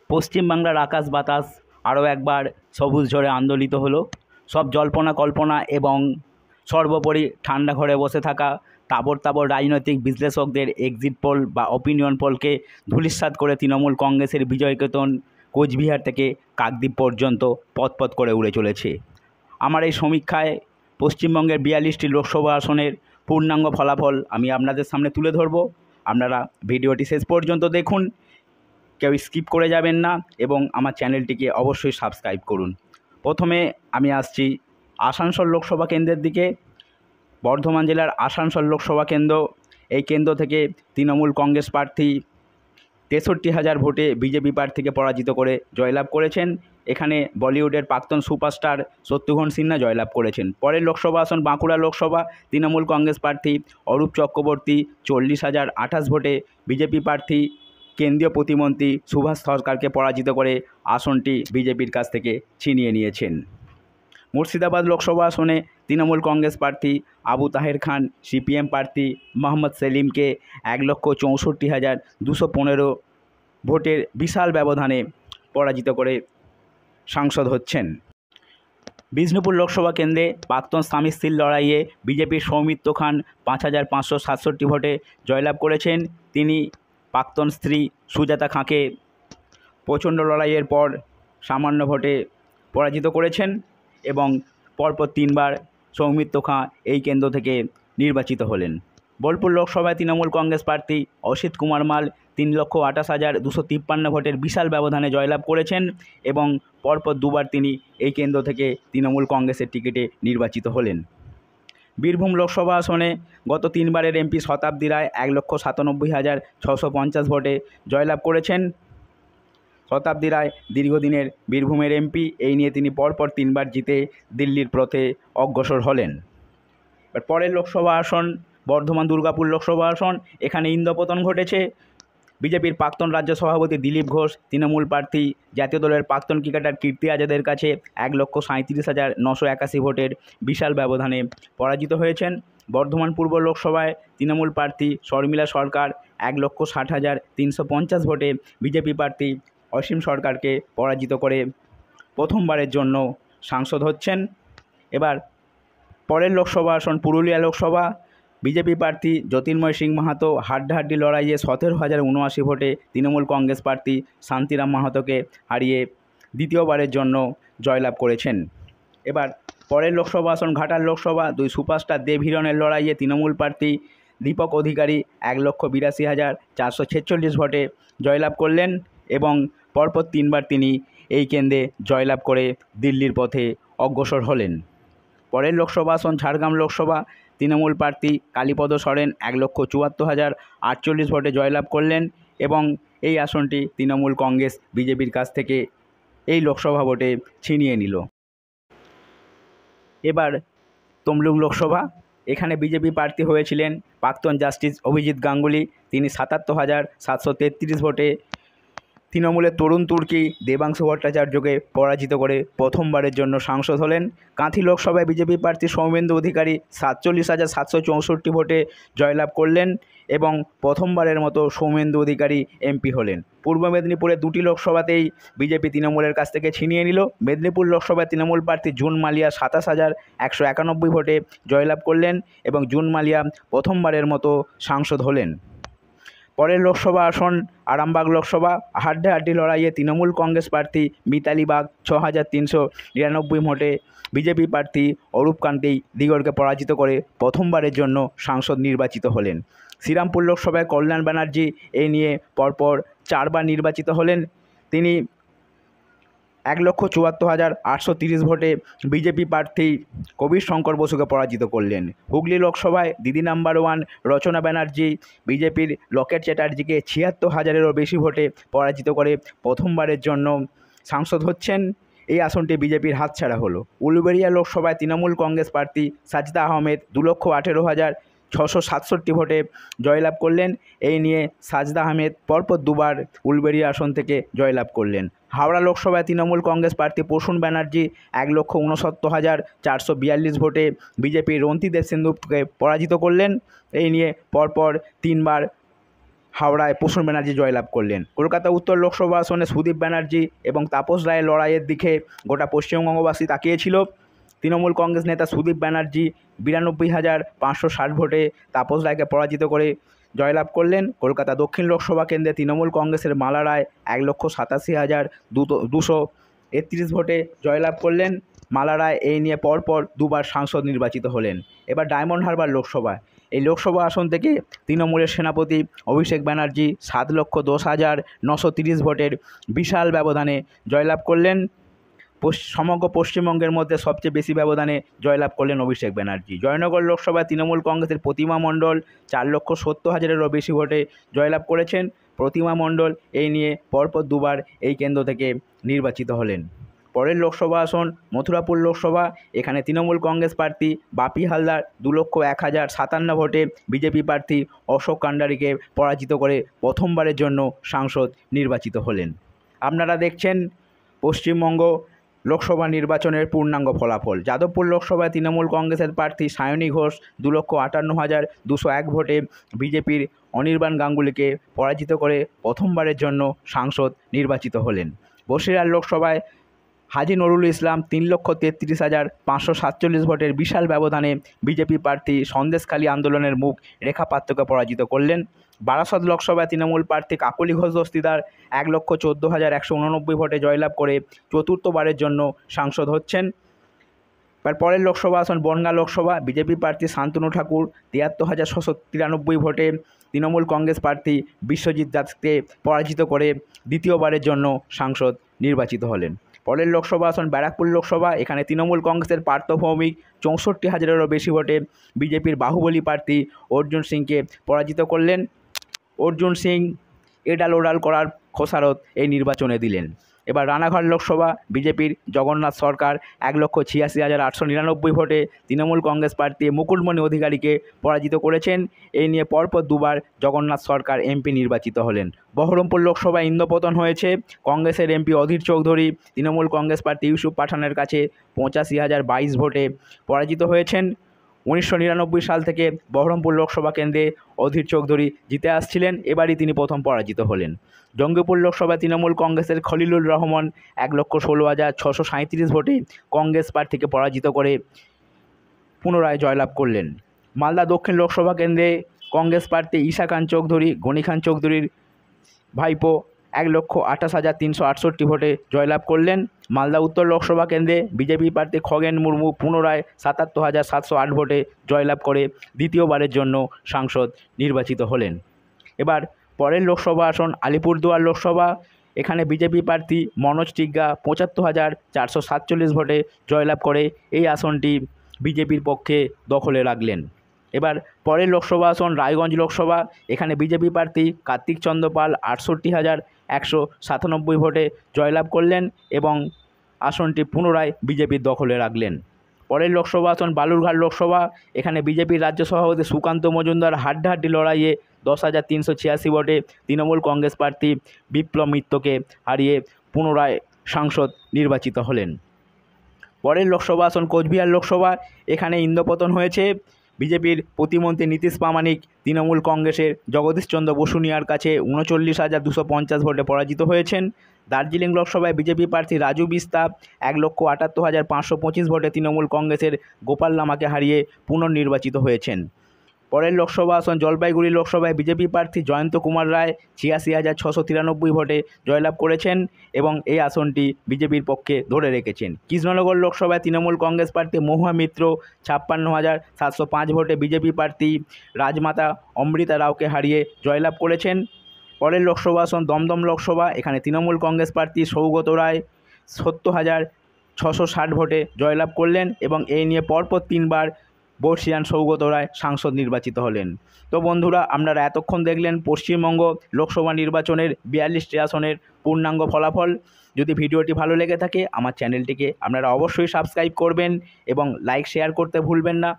পশ্চিমবাংলার আকাশ বাতাস আরও একবার সবুজ ঝড়ে আন্দোলিত হলো। সব জল্পনা কল্পনা এবং সর্বোপরি ঠান্ডা ঘরে বসে থাকা তাবড় তাবড় রাজনৈতিক বিশ্লেষকদের এক্সিট পোল বা অপিনিয়ন পোলকে ধূলিসাৎ করে তৃণমূল কংগ্রেসের বিজয়কেতন কোচবিহার থেকে কাকদ্বীপ পর্যন্ত পথ করে উড়ে চলেছে। আমার এই সমীক্ষায় পশ্চিমবঙ্গের 42টি লোকসভা আসনের পূর্ণাঙ্গ ফলাফল আমি আপনাদের সামনে তুলে ধরব। আপনারা ভিডিওটি শেষ পর্যন্ত দেখুন, কেউ স্কিপ করে যাবেন না এবং আমার চ্যানেলটিকে অবশ্যই সাবস্ক্রাইব করুন। প্রথমে আমি আসছি আসানসোল লোকসভা কেন্দ্রের দিকে। বর্ধমান জেলার আসানসোল লোকসভা কেন্দ্র, এই কেন্দ্র থেকে তৃণমূল কংগ্রেস প্রার্থী 63,000 ভোটে বিজেপি প্রার্থীকে পরাজিত করে জয়লাভ করেছেন। এখানে বলিউডের প্রাক্তন সুপারস্টার শত্রুঘ্ন সিনহা জয়লাভ করেছেন। পরের লোকসভা আসন বাঁকুড়া লোকসভা, তৃণমূল কংগ্রেস প্রার্থী অরূপ চক্রবর্তী 40,028 ভোটে বিজেপি প্রার্থী কেন্দ্রীয় প্রতিমন্ত্রী সুভাষ সরকারকে পরাজিত করে আসনটি বিজেপির কাছ থেকে ছিনিয়ে নিয়েছেন। মুর্শিদাবাদ লোকসভা আসনে তৃণমূল কংগ্রেস প্রার্থী আবু তাহের খান সিপিএম প্রার্থী মোহাম্মদ সেলিমকে 1,64,215 ভোটের বিশাল ব্যবধানে পরাজিত করে সাংসদ হচ্ছেন। বিষ্ণুপুর লোকসভা কেন্দ্রে প্রাক্তন স্বামী স্ত্রীর লড়াইয়ে বিজেপির সৌমিত্র খান 5,567 ভোটে জয়লাভ করেছেন। তিনি প্রাক্তন স্ত্রী সুজাতা খাঁকে প্রচণ্ড লড়াইয়ের পর সামান্য ভোটে পরাজিত করেছেন এবং পরপর 3বার সৌমিত্র খাঁ এই কেন্দ্র থেকে নির্বাচিত হলেন। বোলপুর লোকসভায় তৃণমূল কংগ্রেস প্রার্থী অসিত কুমার মাল 3,28,253 ভোটের বিশাল ব্যবধানে জয়লাভ করেছেন এবং পরপর 2বার তিনি এই কেন্দ্র থেকে তৃণমূল কংগ্রেসের টিকিটে নির্বাচিত হলেন। বীরভূম লোকসভা আসনে গত 3বারের এমপি শতাব্দী রায় 1,97,650 ভোটে জয়লাভ করেছেন। শতাব্দী রায় দীর্ঘদিনের বীরভূমের এমপি, এই নিয়ে তিনি পরপর 3বার জিতে দিল্লির পথে অগ্রসর হলেন। পরের লোকসভা আসন বর্ধমান দুর্গাপুর লোকসভা আসন, এখানে ইন্দ্রপতন ঘটেছে। বিজেপির প্রাক্তন রাজ্য সভাপতি দিলীপ ঘোষ তৃণমূল প্রার্থী জাতীয় দলের প্রাক্তন ক্রিকেটার কীর্তি আজাদের কাছে 1,37,981 ভোটের বিশাল ব্যবধানে পরাজিত হয়েছেন। বর্ধমান পূর্ব লোকসভায় তৃণমূল প্রার্থী শর্মিলা সরকার 1,60,350 ভোটে বিজেপি প্রার্থী অসীম সরকারকে পরাজিত করে প্রথমবারের জন্য সাংসদ হচ্ছেন। এবার পরের লোকসভা আসন পুরুলিয়া লোকসভা, বিজেপি প্রার্থী জ্যোতির্ময় সিং মাহাতো হাড্ডাহাড্ডি লড়াইয়ে 17,079 ভোটে তৃণমূল কংগ্রেস প্রার্থী শান্তিরাম মাহাতোকে হারিয়ে দ্বিতীয়বারের জন্য জয়লাভ করেছেন। এবার পরের লোকসভা আসন ঘাটাল লোকসভা, 2 সুপারস্টার দেব হিরণের লড়াইয়ে তৃণমূল প্রার্থী দীপক অধিকারী 1,82,446 ভোটে জয়লাভ করলেন এবং পরপর 3বার তিনি এই কেন্দ্রে জয়লাভ করে দিল্লির পথে অগ্রসর হলেন। পরের লোকসভা আসন ঝাড়গ্রাম লোকসভা, তৃণমূল প্রার্থী কালীপদ সরেন 1,74,048 ভোটে জয়লাভ করলেন এবং এই আসনটি তৃণমূল কংগ্রেস বিজেপির কাছ থেকে এই লোকসভা ভোটে ছিনিয়ে নিল। এবার তমলুক লোকসভা, এখানে বিজেপি প্রার্থী হয়েছিলেন প্রাক্তন জাস্টিস অভিজিৎ গাঙ্গুলি, তিনি 77,733 ভোটে তৃণমূলের তরুণ তুর্কি দেবাংশু ভট্টাচার্যকে পরাজিত করে প্রথমবারের জন্য সাংসদ হলেন। কাঁথি লোকসভায় বিজেপি প্রার্থী সৌমেন্দু অধিকারী 47,764 ভোটে জয়লাভ করলেন এবং প্রথমবারের মতো সৌমেন্দু অধিকারী এমপি হলেন। পূর্ব মেদিনীপুরে 2টি লোকসভাতেই বিজেপি তৃণমূলের কাছ থেকে ছিনিয়ে নিল। মেদিনীপুর লোকসভায় তৃণমূল প্রার্থী জুন মালিয়া 27,191 ভোটে জয়লাভ করলেন এবং জুন মালিয়া প্রথমবারের মতো সাংসদ হলেন। পরের লোকসভা আসন আরামবাগ লোকসভা, হাড্ডাহাড্ডি লড়াইয়ে তৃণমূল কংগ্রেস প্রার্থী মিতালি বাগ 6,399 ভোটে বিজেপি প্রার্থী অরূপ কান্তি দিগরকে পরাজিত করে প্রথমবারের জন্য সাংসদ নির্বাচিত হলেন। শ্রীরামপুর লোকসভায় কল্যাণ ব্যানার্জি এই নিয়ে পরপর 4বার নির্বাচিত হলেন। তিনি 1,74,830 ভোটে বিজেপি প্রার্থী কবির শঙ্কর বসুকে পরাজিত করলেন। হুগলি লোকসভায় দিদি নাম্বার 1 রচনা ব্যানার্জি বিজেপির লকেট চ্যাটার্জিকে 76,000-এরও বেশি ভোটে পরাজিত করে প্রথমবারের জন্য সাংসদ হচ্ছেন। এই আসনটি বিজেপির হাতছাড়া হলো। উলুবেড়িয়া লোকসভায় তৃণমূল কংগ্রেস প্রার্থী সাজদা আহমেদ 2,18,667 ভোটে জয়লাভ করলেন। এই নিয়ে সাজদা আহমেদ পরপর 2বার উলুবেড়িয়া আসন থেকে জয়লাভ করলেন। হাওড়া লোকসভায় তৃণমূল কংগ্রেস প্রার্থী প্রসূন ব্যানার্জি 1,69,442 ভোটে বিজেপির রন্তি দেব সিন্ধুকে পরাজিত করলেন। এই নিয়ে পরপর 3বার হাওড়ায় প্রসূন ব্যানার্জি জয়লাভ করলেন। কলকাতা উত্তর লোকসভা আসনে সুদীপ ব্যানার্জি এবং তাপস রায়ের লড়াইয়ের দিকে গোটা পশ্চিমবঙ্গবাসী তাকিয়েছিল। তৃণমূল কংগ্রেস নেতা সুদীপ ব্যানার্জি 92,560 ভোটে তাপস রায়কে পরাজিত করে জয়লাভ করলেন। কলকাতা দক্ষিণ লোকসভা কেন্দ্রে তৃণমূল কংগ্রেসের মালা রায় 1,87,231 ভোটে জয়লাভ করলেন। মালা রায় এই নিয়ে পরপর দুবার সাংসদ নির্বাচিত হলেন। এবার ডায়মন্ড হারবার লোকসভা, এই লোকসভা আসন থেকে তৃণমূলের সেনাপতি অভিষেক ব্যানার্জি 7,10,930 ভোটের বিশাল ব্যবধানে জয়লাভ করলেন। সমগ্র পশ্চিমবঙ্গের মধ্যে সবচেয়ে বেশি ব্যবধানে জয়লাভ করলেন অভিষেক ব্যানার্জি। জয়নগর লোকসভায় তৃণমূল কংগ্রেসের প্রতিমা মণ্ডল 4,70,000-এরও বেশি ভোটে জয়লাভ করেছেন। প্রতিমা মণ্ডল এই নিয়ে পরপর দুবার এই কেন্দ্র থেকে নির্বাচিত হলেন। পরের লোকসভা আসন মথুরাপুর লোকসভা, এখানে তৃণমূল কংগ্রেস প্রার্থী বাপি হালদার 2,01,057 ভোটে বিজেপি প্রার্থী অশোক কান্ডারিকে পরাজিত করে প্রথমবারের জন্য সাংসদ নির্বাচিত হলেন। আপনারা দেখছেন পশ্চিমবঙ্গ লোকসভা নির্বাচনের পূর্ণাঙ্গ ফলাফল। যাদবপুর লোকসভায় তৃণমূল কংগ্রেসের প্রার্থী সায়নী ঘোষ 2,58,201 ভোটে বিজেপির অনির্বাণ গাঙ্গুলিকে পরাজিত করে প্রথমবারের জন্য সাংসদ নির্বাচিত হলেন। বসিরহাট লোকসভায় হাজী নুরুল ইসলাম 3,33,547 ভোটের বিশাল ব্যবধানে বিজেপি প্রার্থী সন্দেশখালী আন্দোলনের মুখ রেখা পাত্রকে পরাজিত করলেন। বারাসত লোকসভায় তৃণমূল প্রার্থী কাকলি ঘোষ দস্তিদার 1,14,189 ভোটে জয়লাভ করে চতুর্থবারের জন্য সাংসদ হচ্ছেন। পরের লোকসভা আসন বনগাঁ লোকসভা, বিজেপি প্রার্থী শান্তনু ঠাকুর 73,693 ভোটে তৃণমূল কংগ্রেস প্রার্থী বিশ্বজিৎ দাসকে পরাজিত করে দ্বিতীয়বারের জন্য সাংসদ নির্বাচিত হলেন। পরের লোকসভা আসন ব্যারাকপুর লোকসভা, এখানে তৃণমূল কংগ্রেসের পার্থ ভৌমিক 64,000-এরও বেশি ভোটে বিজেপির বাহুবলী প্রার্থী অর্জুন সিংকে পরাজিত করলেন। অর্জুন সিং এডাল ওডাল করার খোসারত এই নির্বাচনে দিলেন। এবার রানাঘাট লোকসভা, বিজেপির জগন্নাথ সরকার 1,86,899 ভোটে তৃণমূল কংগ্রেস প্রার্থী মুকুটমণি অধিকারীকে পরাজিত করেছেন। এই নিয়ে পরপর দুবার জগন্নাথ সরকার এমপি নির্বাচিত হলেন। বহরমপুর লোকসভায় ইন্দোপতন হয়েছে। কংগ্রেসের এমপি অধীর চৌধুরী তৃণমূল কংগ্রেস প্রার্থী ইউসুফ পাঠানের কাছে 85,022 ভোটে পরাজিত হয়েছেন। 1999 সাল থেকে বহরমপুর লোকসভা কেন্দ্রে অধীর চৌধুরী জিতে আসছিলেন, এবারই তিনি প্রথম পরাজিত হলেন। জঙ্গিপুর লোকসভায় তৃণমূল কংগ্রেসের খলিলুর রহমান 1,16,637 ভোটে কংগ্রেস প্রার্থীকে পরাজিত করে পুনরায় জয়লাভ করলেন। মালদা দক্ষিণ লোকসভা কেন্দ্রে কংগ্রেস প্রার্থী ঈশা খান চৌধুরী গনি খান চৌধুরীর ভাইপো 1,28,368 ভোটে জয়লাভ করলেন। মালদা উত্তর লোকসভা কেন্দ্রে বিজেপি প্রার্থী খগেন মুর্মু পুনরায় 77,708 ভোটে জয়লাভ করে দ্বিতীয়বারের জন্য সাংসদ নির্বাচিত হলেন। এবার পরের লোকসভা আসন আলিপুরদুয়ার লোকসভা, এখানে বিজেপি প্রার্থী মনোজ টিগ্গা 75,447 ভোটে জয়লাভ করে এই আসনটি বিজেপির পক্ষে দখলে রাখলেন। এবার পরের লোকসভা আসন রায়গঞ্জ লোকসভা, এখানে বিজেপি প্রার্থী কার্তিক চন্দ্র পাল 68,197 ভোটে জয়লাভ করলেন এবং আসনটি পুনরায় বিজেপির দখলে রাখলেন। পরের লোকসভা আসন বালুরঘাট লোকসভা, এখানে বিজেপির রাজ্য সভাপতি সুকান্ত মজুমদার হাড্ডাহাড্ডি লড়াইয়ে 10,386 ভোটে তৃণমূল কংগ্রেস প্রার্থী বিপ্লব মিত্রকে হারিয়ে পুনরায় সাংসদ নির্বাচিত হলেন। পরের লোকসভা আসন কোচবিহার লোকসভা, এখানে ইন্দোপতন হয়েছে। বিজেপির প্রতিমন্ত্রী নীতিশ প্রামাণিক তৃণমূল কংগ্রেসের জগদীশচন্দ্র বসুনিয়ার কাছে 39,250 ভোটে পরাজিত হয়েছেন। দার্জিলিং লোকসভায় বিজেপি প্রার্থী রাজু বিস্তা 1,78,525 ভোটে তৃণমূল কংগ্রেসের গোপাল লামাকে হারিয়ে পুনর্নির্বাচিত হয়েছেন। পরের লোকসভা আসন জলপাইগুড়ি লোকসভায় বিজেপি প্রার্থী জয়ন্ত কুমার রায় 86,693 ভোটে জয়লাভ করেছেন এবং এই আসনটি বিজেপির পক্ষে ধরে রেখেছেন। কৃষ্ণনগর লোকসভায় তৃণমূল কংগ্রেস প্রার্থী মহুয়া মিত্র 56,705 ভোটে বিজেপি প্রার্থী রাজমাতা অমৃতা রাওকে হারিয়ে জয়লাভ করেছেন। পরের লোকসভা আসন দমদম লোকসভা, এখানে তৃণমূল কংগ্রেস প্রার্থী সৌগত রায় 70,660 ভোটে জয়লাভ করলেন এবং এই নিয়ে পরপর তিনবার বর্ষিয়ান সৌগত রায় সাংসদ নির্বাচিত হলেন। তো বন্ধুরা, আপনারা এতক্ষণ দেখলেন পশ্চিমবঙ্গ লোকসভা নির্বাচনের 42টি আসনের পূর্ণাঙ্গ ফলাফল। যদি ভিডিওটি ভালো লেগে থাকে আমার চ্যানেলটিকে আপনারা অবশ্যই সাবস্ক্রাইব করবেন এবং লাইক শেয়ার করতে ভুলবেন না।